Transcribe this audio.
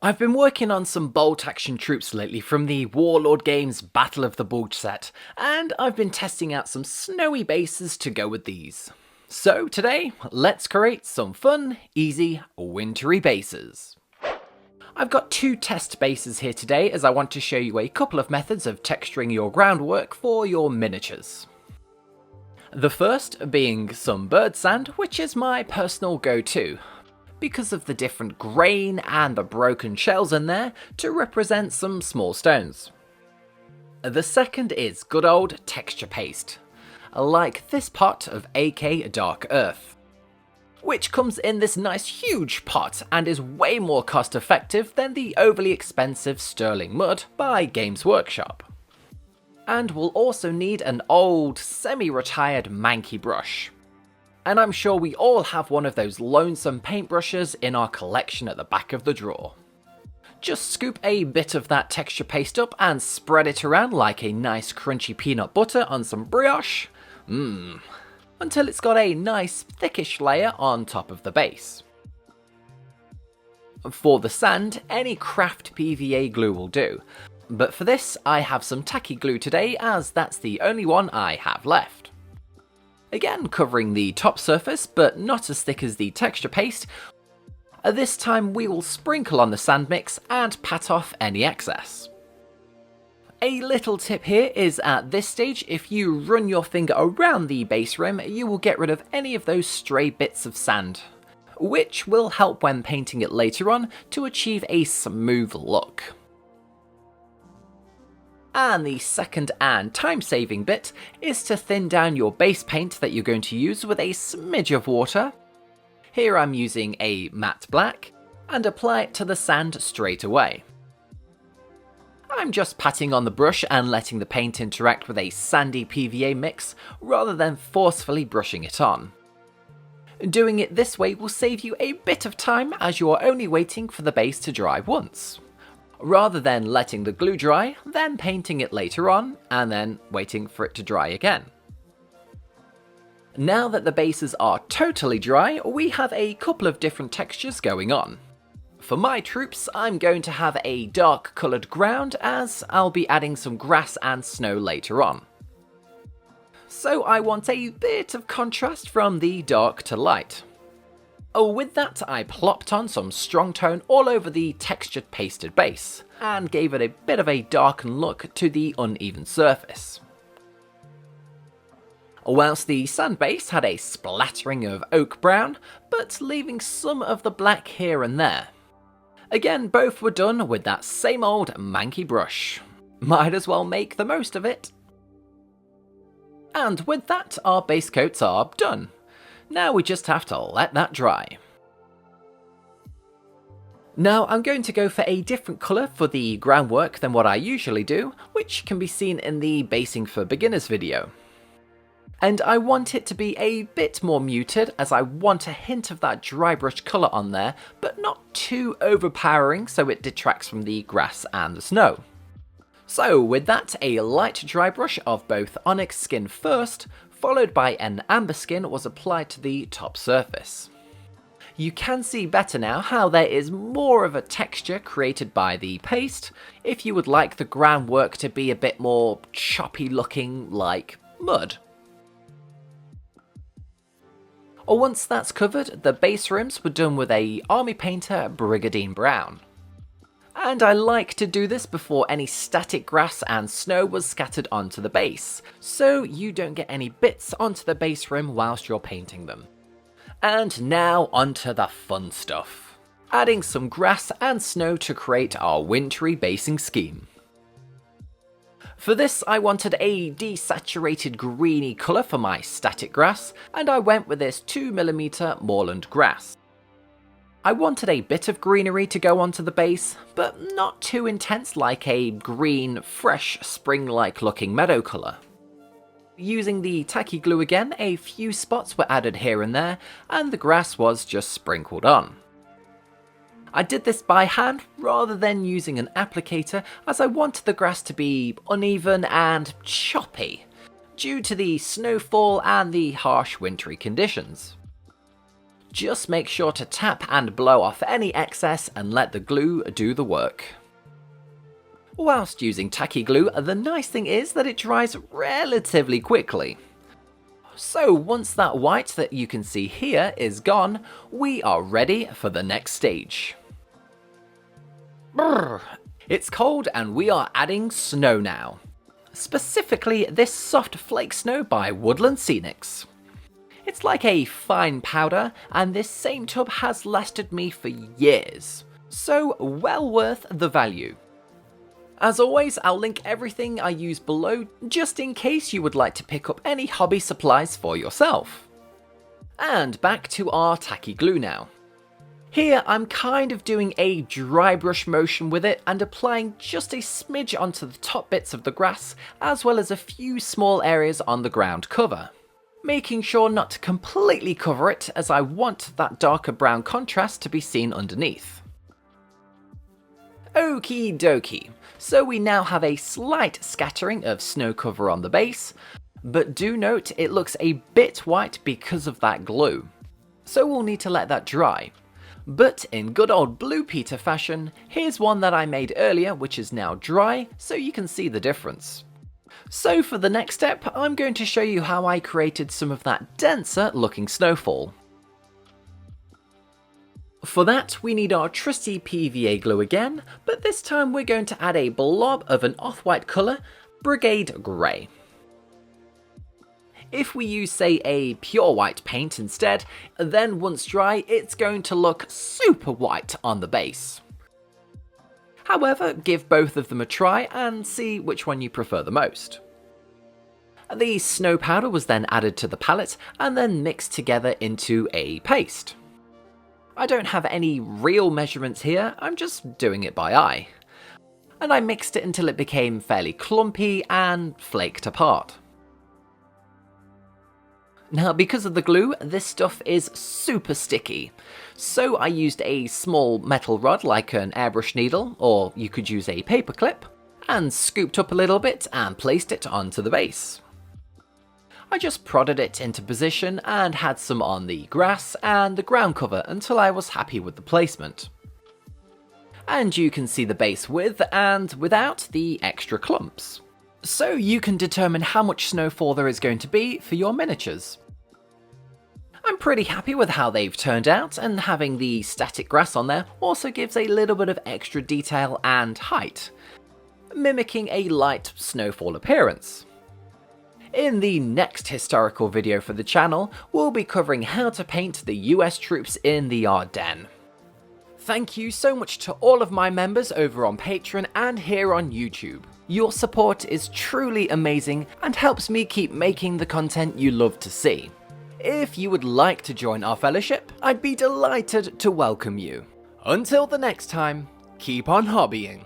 I've been working on some bolt action troops lately from the Warlord Games Battle of the Bulge set, and I've been testing out some snowy bases to go with these. So today, let's create some fun, easy, wintry bases. I've got two test bases here today as I want to show you a couple of methods of texturing your groundwork for your miniatures. The first being some bird sand, which is my personal go-to, because of the different grain and the broken shells in there to represent some small stones. The second is good old texture paste, like this pot of 𝗕𝗿 𝗪𝗏, which comes in this nice huge pot and is way more cost effective than the overly expensive sterling mud by Games Workshop. And we'll also need an old semi-retired manky brush. And I'm sure we all have one of those lonesome paintbrushes in our collection at the back of the drawer. Just scoop a bit of that texture paste up and spread it around like a nice crunchy peanut butter on some brioche. Until it's got a nice thickish layer on top of the base. For the sand, any craft PVA glue will do, but for this I have some tacky glue today as that's the only one I have left. Again covering the top surface, but not as thick as the texture paste. This time we will sprinkle on the sand mix and pat off any excess. A little tip here is at this stage, if you run your finger around the base rim, you will get rid of any of those stray bits of sand, which will help when painting it later on to achieve a smooth look. And the second and time-saving bit is to thin down your base paint that you're going to use with a smidge of water. Here I'm using a matte black, and apply it to the sand straight away. I'm just patting on the brush and letting the paint interact with a sandy PVA mix rather than forcefully brushing it on. Doing it this way will save you a bit of time as you are only waiting for the base to dry once, rather than letting the glue dry, then painting it later on, and then waiting for it to dry again. Now that the bases are totally dry, we have a couple of different textures going on. For my troops, I'm going to have a dark coloured ground as I'll be adding some grass and snow later on. So I want a bit of contrast from the dark to light. With that, I plopped on some strong tone all over the textured pasted base, and gave it a bit of a darkened look to the uneven surface. Whilst the sand base had a splattering of oak brown, but leaving some of the black here and there. Again, both were done with that same old manky brush. Might as well make the most of it. And with that, our base coats are done. Now we just have to let that dry. Now I'm going to go for a different colour for the groundwork than what I usually do, which can be seen in the Basing for Beginners video. And I want it to be a bit more muted as I want a hint of that dry brush colour on there, but not too overpowering so it detracts from the grass and the snow. So with that, a light dry brush of both onyx skin first, followed by an amber skin was applied to the top surface. You can see better now how there is more of a texture created by the paste, if you would like the groundwork to be a bit more choppy looking like mud. Once that's covered, the base rims were done with a Army Painter Brigadine Brown. And I like to do this before any static grass and snow was scattered onto the base, so you don't get any bits onto the base rim whilst you're painting them. And now onto the fun stuff. Adding some grass and snow to create our wintry basing scheme. For this I wanted a desaturated greeny colour for my static grass, and I went with this 2mm moorland grass. I wanted a bit of greenery to go onto the base, but not too intense like a green, fresh, spring-like looking meadow colour. Using the tacky glue again, a few spots were added here and there, and the grass was just sprinkled on. I did this by hand rather than using an applicator as I wanted the grass to be uneven and choppy, due to the snowfall and the harsh wintry conditions. Just make sure to tap and blow off any excess and let the glue do the work. Whilst using tacky glue, the nice thing is that it dries relatively quickly. So once that white that you can see here is gone, we are ready for the next stage. Brrr. It's cold and we are adding snow now. Specifically this soft flake snow by Woodland Scenics. It's like a fine powder, and this same tub has lasted me for years, so well worth the value. As always, I'll link everything I use below just in case you would like to pick up any hobby supplies for yourself. And back to our tacky glue now. Here I'm kind of doing a dry brush motion with it and applying just a smidge onto the top bits of the grass, as well as a few small areas on the ground cover. Making sure not to completely cover it, as I want that darker brown contrast to be seen underneath. Okie dokie, so we now have a slight scattering of snow cover on the base, but do note it looks a bit white because of that glue, so we'll need to let that dry. But in good old 𝗕𝗵𝗄 fashion, here's one that I made earlier which is now dry, so you can see the difference. So for the next step, I'm going to show you how I created some of that denser looking snowfall. For that, we need our trusty PVA glue again, but this time we're going to add a blob of an off-white colour, Brigade Grey. If we use, say, a pure white paint instead, then once dry, it's going to look super white on the base. However, give both of them a try and see which one you prefer the most. The snow powder was then added to the palette and then mixed together into a paste. I don't have any real measurements here, I'm just doing it by eye. And I mixed it until it became fairly clumpy and flaked apart. Now because of the glue, this stuff is super sticky, so I used a small metal rod like an airbrush needle, or you could use a paper clip, and scooped up a little bit and placed it onto the base. I just prodded it into position and had some on the grass and the ground cover until I was happy with the placement. And you can see the base with and without the extra clumps. So you can determine how much snowfall there is going to be for your miniatures. I'm pretty happy with how they've turned out, and having the static grass on there also gives a little bit of extra detail and height, mimicking a light snowfall appearance. In the next historical video for the channel, we'll be covering how to paint the US troops in the Ardennes. Thank you so much to all of my members over on Patreon and here on YouTube. Your support is truly amazing and helps me keep making the content you love to see. If you would like to join our fellowship, I'd be delighted to welcome you. Until the next time, keep on hobbying.